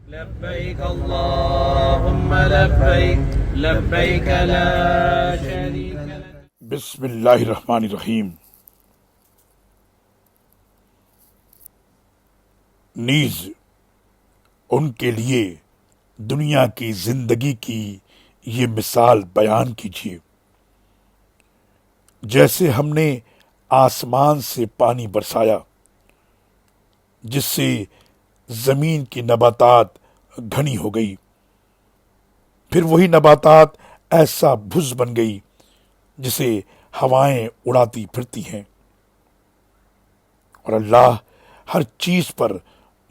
لبیک اللہم لبیک لبیک لا شریک لک۔ بسم اللہ الرحمن الرحیم۔ نیز ان کے لیے دنیا کی زندگی کی یہ مثال بیان کیجیے، جیسے ہم نے آسمان سے پانی برسایا جس سے زمین کی نباتات گھنی ہو گئی، پھر وہی نباتات ایسا بھس بن گئی جسے ہوائیں اڑاتی پھرتی ہیں، اور اللہ ہر چیز پر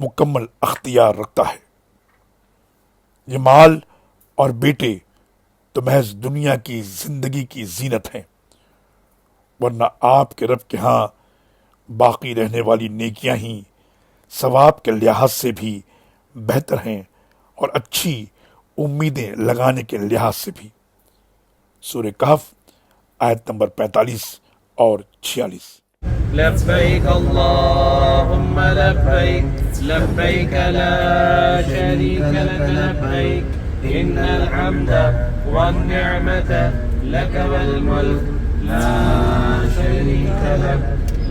مکمل اختیار رکھتا ہے۔ یہ مال اور بیٹے تو محض دنیا کی زندگی کی زینت ہیں، ورنہ آپ کے رب کے ہاں باقی رہنے والی نیکیاں ہی ثواب کے لحاظ سے بھی بہتر ہیں اور اچھی امیدیں لگانے کے لحاظ سے بھی۔ سورہ کہف آیت نمبر 45 اور 46۔ لبیک اللہم لبیک لبیک لا شریک لک لبیک ان الحمد والنعمت لک والملک لا شریک لک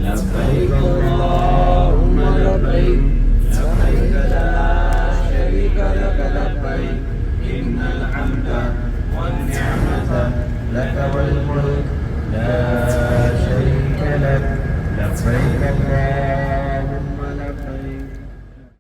لبیک اللہم لبیک لبیک لا شریک لک لبیک